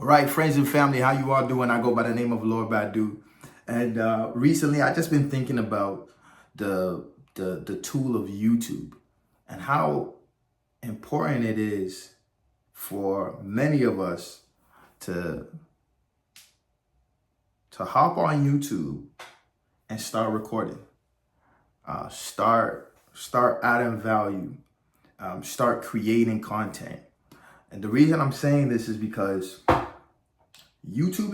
All right, friends and family, how you all doing? I go by the name of Lord Badu. And recently, I just been thinking about the tool of YouTube and how important it is for many of us to hop on YouTube and start recording, start adding value, start creating content. And the reason I'm saying this is because YouTube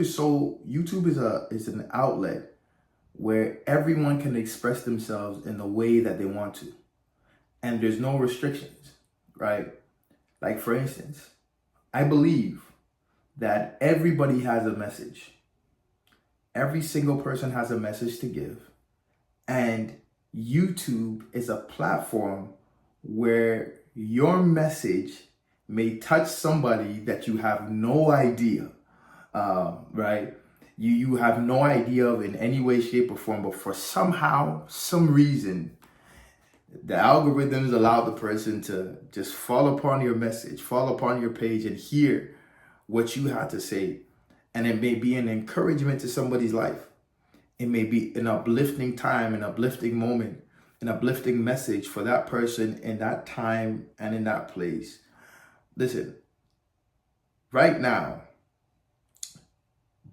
is an outlet where everyone can express themselves in the way that they want to. And there's no restrictions, right? Like for instance, I believe that everybody has a message. Every single person has a message to give. And YouTube is a platform where your message may touch somebody that you have no idea, right? You have no idea of in any way, shape, or form, but for some reason, the algorithms allow the person to just fall upon your message, fall upon your page and hear what you have to say. And it may be an encouragement to somebody's life. It may be an uplifting time, an uplifting moment, an uplifting message for that person in that time and in that place. Listen, right now,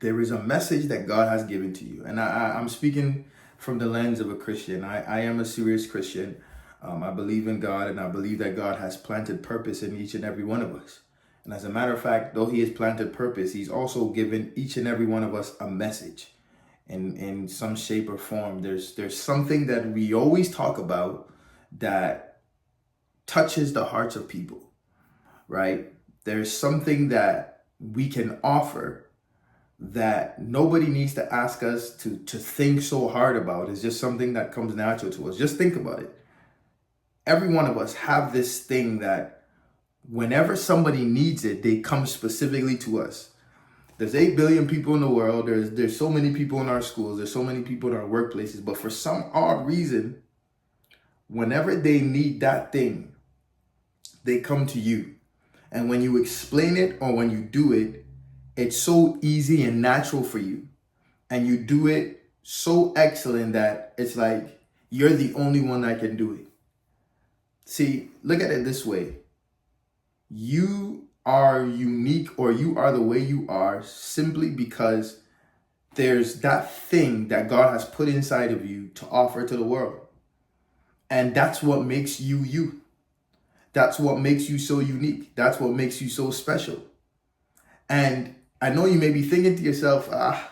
there is a message that God has given to you. And I'm speaking from the lens of a Christian. I am a serious Christian. I believe in God, and I believe that God has planted purpose in each and every one of us. And as a matter of fact, though he has planted purpose, he's also given each and every one of us a message in some shape or form. There's something that we always talk about that touches the hearts of people, right? There's something that we can offer that nobody needs to ask us to think so hard about. It's just something that comes natural to us. Just think about it. Every one of us have this thing that whenever somebody needs it, they come specifically to us. There's 8 billion people in the world. There's so many people in our schools. There's so many people in our workplaces. But for some odd reason, whenever they need that thing, they come to you. And when you explain it or when you do it, it's so easy and natural for you. And you do it so excellent that it's like you're the only one that can do it. See, look at it this way. You are unique, or you are the way you are simply because there's that thing that God has put inside of you to offer to the world. And that's what makes you you. That's what makes you so unique. That's what makes you so special. And I know you may be thinking to yourself, I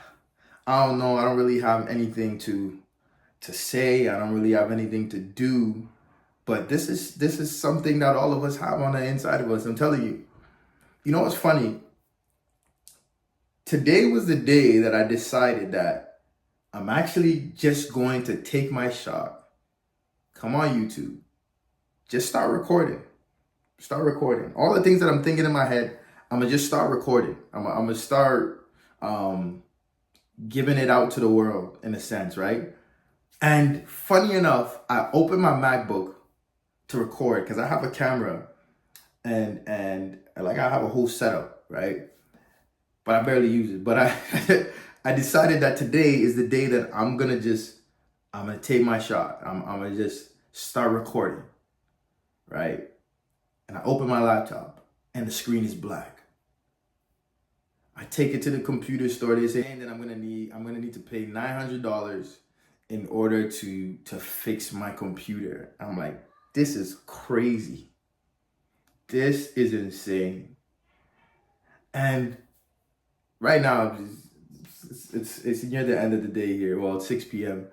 don't know, I don't really have anything to say. I don't really have anything to do. But this is something that all of us have on the inside of us. I'm telling you. You know what's funny? Today was the day that I decided that I'm actually just going to take my shot. Come on, YouTube. Just start recording. Start recording. All the things that I'm thinking in my head, I'm going to just start recording. I'm going to start giving it out to the world in a sense, right? And funny enough, I opened my MacBook to record because I have a camera and like I have a whole setup, right? But I barely use it. But I decided that today is the day that I'm going to take my shot. I'm going to just start recording, right? And I open my laptop and the screen is black. I take it to the computer store. They say, hey, that I'm gonna need to pay $900 in order to fix my computer. I'm like, this is crazy. This is insane. And right now, it's near the end of the day here. Well, it's 6 p.m.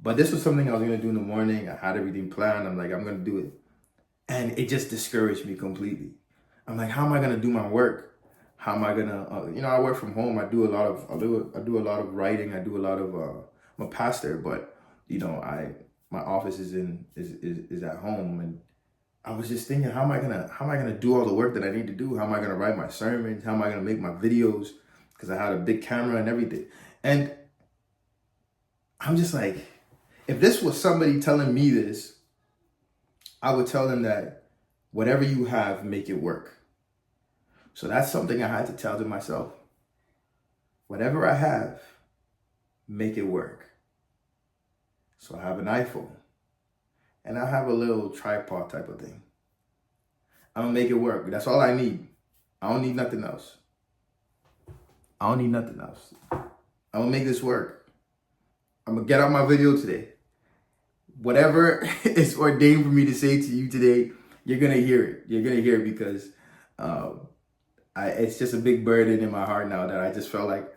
But this was something I was gonna do in the morning. I had everything planned. I'm like, I'm gonna do it. And it just discouraged me completely. I'm like, how am I gonna do my work? How am I gonna, I work from home. I do a lot of writing. I do a lot of, I'm a pastor, but my office is at home. And I was just thinking, how am I gonna do all the work that I need to do? How am I gonna write my sermons? How am I gonna make my videos? Because I had a big camera and everything. And I'm just like, if this was somebody telling me this, I would tell them that whatever you have, make it work. So that's something I had to tell to myself. Whatever I have, make it work. So I have an iPhone, and I have a little tripod type of thing. I'm gonna make it work. That's all I need. I don't need nothing else. I don't need nothing else. I'm gonna make this work. I'm gonna get out my video today. Whatever is ordained for me to say to you today, you're gonna hear it. You're gonna hear it because it's just a big burden in my heart now that I just felt like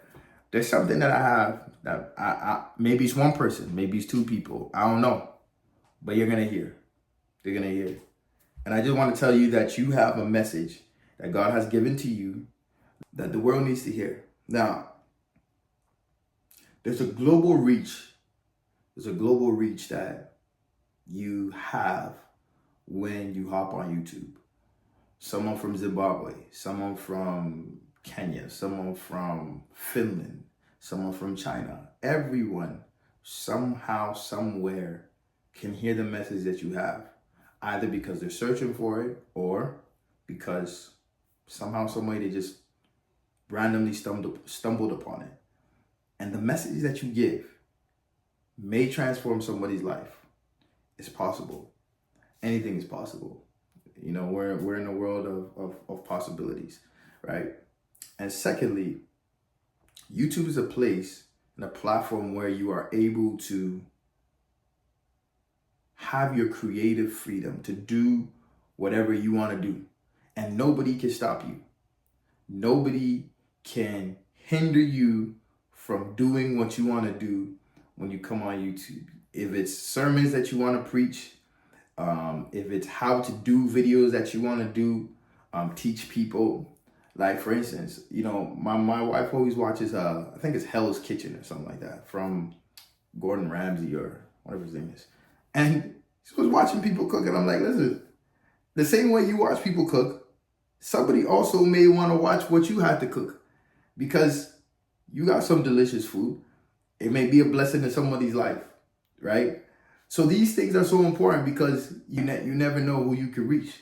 there's something that I have that I maybe it's one person, maybe it's two people. I don't know, but you're gonna hear. You're gonna hear. And I just want to tell you that you have a message that God has given to you that the world needs to hear. Now, there's a global reach. There's a global reach that you have when you hop on YouTube. Someone from Zimbabwe, someone from Kenya, someone from Finland, someone from China. Everyone, somehow, somewhere, can hear the message that you have, either because they're searching for it or because somehow, some way, they just randomly stumbled upon it. And the message that you give may transform somebody's life. It's possible. Anything is possible. You know, we're in a world of possibilities, right? And secondly, YouTube is a place and a platform where you are able to have your creative freedom to do whatever you want to do. And nobody can stop you. Nobody can hinder you from doing what you want to do when you come on YouTube. If it's sermons that you want to preach, if it's how to do videos that you want to do, teach people. Like, for instance, you know, my wife always watches, I think it's Hell's Kitchen or something like that, from Gordon Ramsay or whatever his name is. And she was watching people cook, and I'm like, listen, the same way you watch people cook, somebody also may want to watch what you had to cook, because you got some delicious food. It may be a blessing in somebody's life, right? So these things are so important because you never know who you can reach.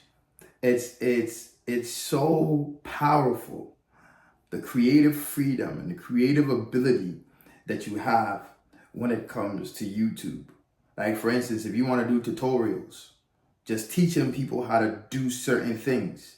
It's so powerful, the creative freedom and the creative ability that you have when it comes to YouTube. Like, for instance, if you want to do tutorials, just teaching people how to do certain things.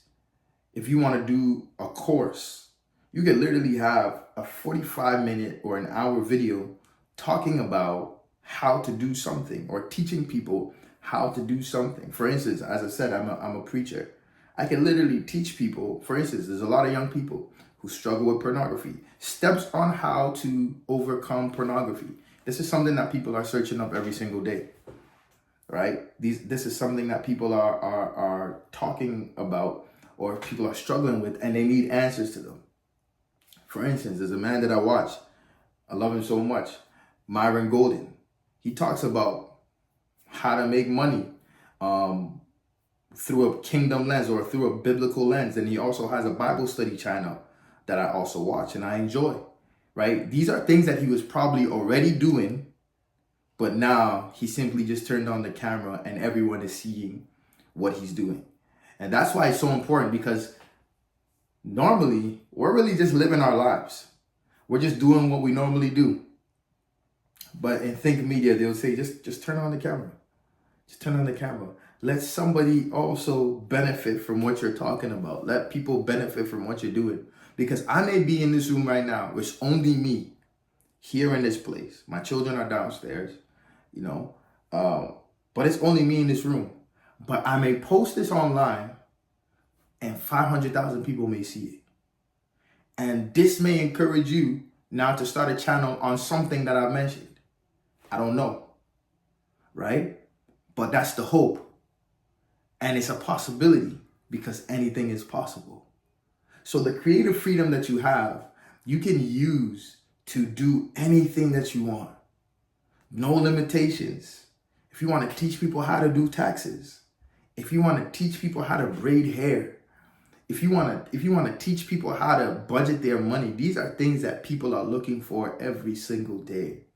If you want to do a course, you can literally have a 45-minute or an hour video talking about how to do something or teaching people how to do something. For instance, as I said, I'm a preacher. I can literally teach people. For instance, there's a lot of young people who struggle with pornography. Steps on how to overcome pornography. This is something that people are searching up every single day, right? This is something that people are talking about, or people are struggling with, and they need answers to them. For instance, there's a man that I watch. I love him so much, Myron Golden. He talks about how to make money through a kingdom lens or through a biblical lens. And he also has a Bible study channel that I also watch and I enjoy, right? These are things that he was probably already doing, but now he simply just turned on the camera and everyone is seeing what he's doing. And that's why it's so important, because normally we're really just living our lives. We're just doing what we normally do. But in Think Media, they'll say, just turn on the camera. Just turn on the camera. Let somebody also benefit from what you're talking about. Let people benefit from what you're doing. Because I may be in this room right now, which only me here in this place. My children are downstairs, you know, but it's only me in this room. But I may post this online and 500,000 people may see it. And this may encourage you now to start a channel on something that I mentioned. I don't know, right? But that's the hope. And it's a possibility, because anything is possible. So the creative freedom that you have, you can use to do anything that you want. No limitations. If you want to teach people how to do taxes, if you want to teach people how to braid hair, if you want to teach people how to budget their money, these are things that people are looking for every single day.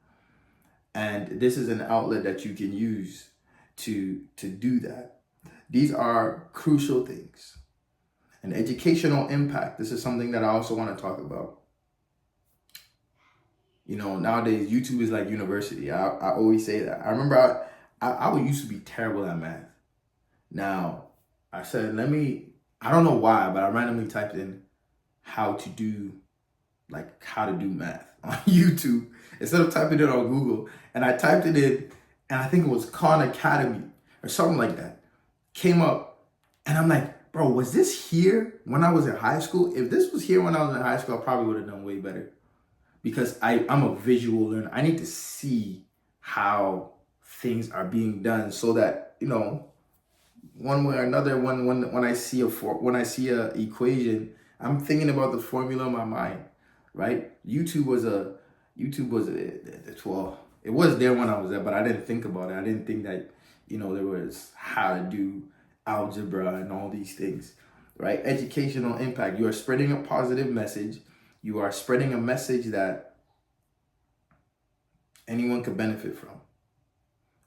And this is an outlet that you can use to do that. These are crucial things. And educational impact, this is something that I also want to talk about. You know, nowadays, YouTube is like university. I always say that. I remember I used to be terrible at math. Now, I said, I don't know why, but I randomly typed in how to do math on YouTube instead of typing it on Google. And I typed it in, and I think it was Khan Academy or something like that. Came up, and I'm like, bro, was this here when I was in high school? If this was here when I was in high school, I probably would have done way better. Because I'm a visual learner. I need to see how things are being done so that, you know, one way or another, when I see a equation, I'm thinking about the formula in my mind, right? YouTube was well, it was there when I was there, but I didn't think about it. I didn't think that, you know, there was how to do algebra and all these things, right? Educational impact. You are spreading a positive message. You are spreading a message that anyone could benefit from.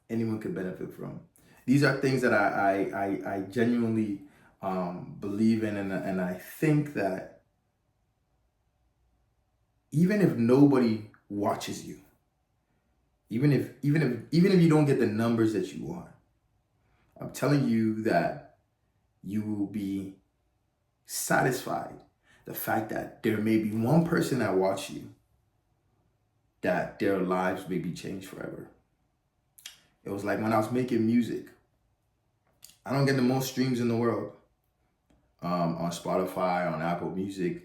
Anyone could benefit from. These are things that I genuinely believe in, and I think that even if nobody watches you, even if you don't get the numbers that you want, I'm telling you that you will be satisfied. The fact that there may be one person that watch you, that their lives may be changed forever. It was like when I was making music. I don't get the most streams in the world on Spotify, on Apple Music,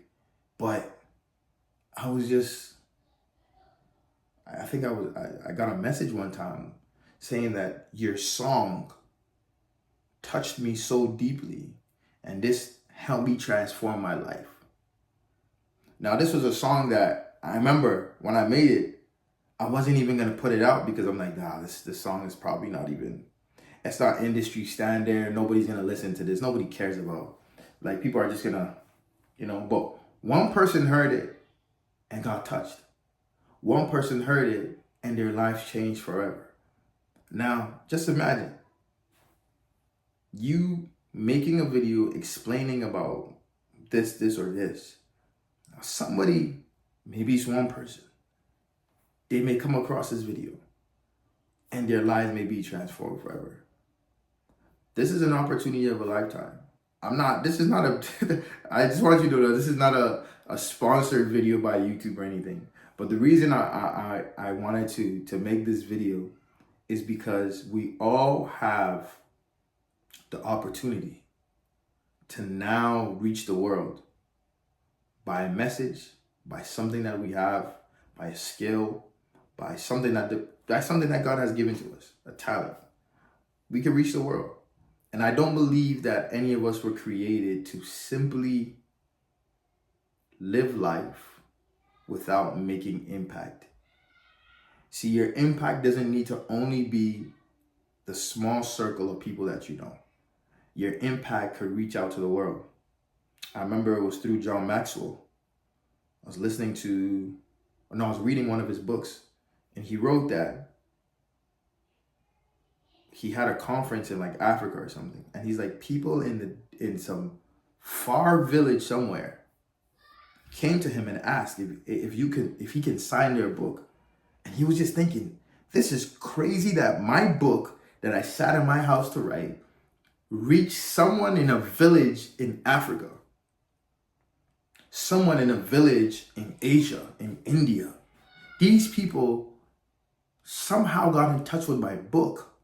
but I got a message one time saying that your song touched me so deeply, and this helped me transform my life. Now, this was a song that I remember when I made it, I wasn't even going to put it out because I'm like, this song is probably not even, it's not industry standard. Nobody's going to listen to this. Nobody cares about, like, people are just going to, you know, but one person heard it and got touched. One person heard it and their life changed forever. Now, just imagine you making a video explaining about this, or this. Somebody, maybe it's one person, they may come across this video and their lives may be transformed forever. This is an opportunity of a lifetime. I just want you to know, this is not a sponsored video by YouTube or anything. But the reason I wanted to make this video is because we all have the opportunity to now reach the world by a message, by something that we have, by a skill, by something that's something that God has given to us, a talent. We can reach the world. And I don't believe that any of us were created to simply live life without making impact. See, your impact doesn't need to only be the small circle of people that you know. Your impact could reach out to the world. I remember it was through John Maxwell. I was reading one of his books, and he wrote that he had a conference in like Africa or something, and he's like, people in some far village somewhere came to him and asked if he can sign their book. And he was just thinking, this is crazy that my book that I sat in my house to write reached someone in a village in Africa, someone in a village in Asia, in India. These people somehow got in touch with my book,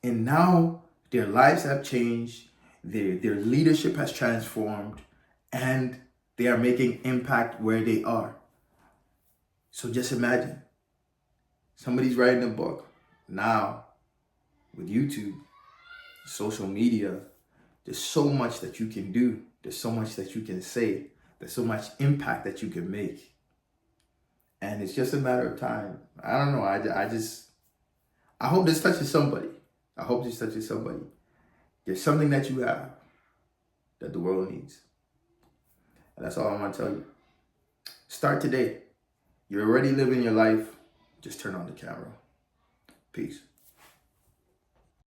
and now their lives have changed, their leadership has transformed, and they are making impact where they are. So just imagine, somebody's writing a book. Now, with YouTube, social media, there's so much that you can do. There's so much that you can say. There's so much impact that you can make. And it's just a matter of time. I don't know. I hope this touches somebody. I hope this touches somebody. There's something that you have that the world needs. And that's all I want to tell you. Start today. You're already living your life. Just turn on the camera. Peace.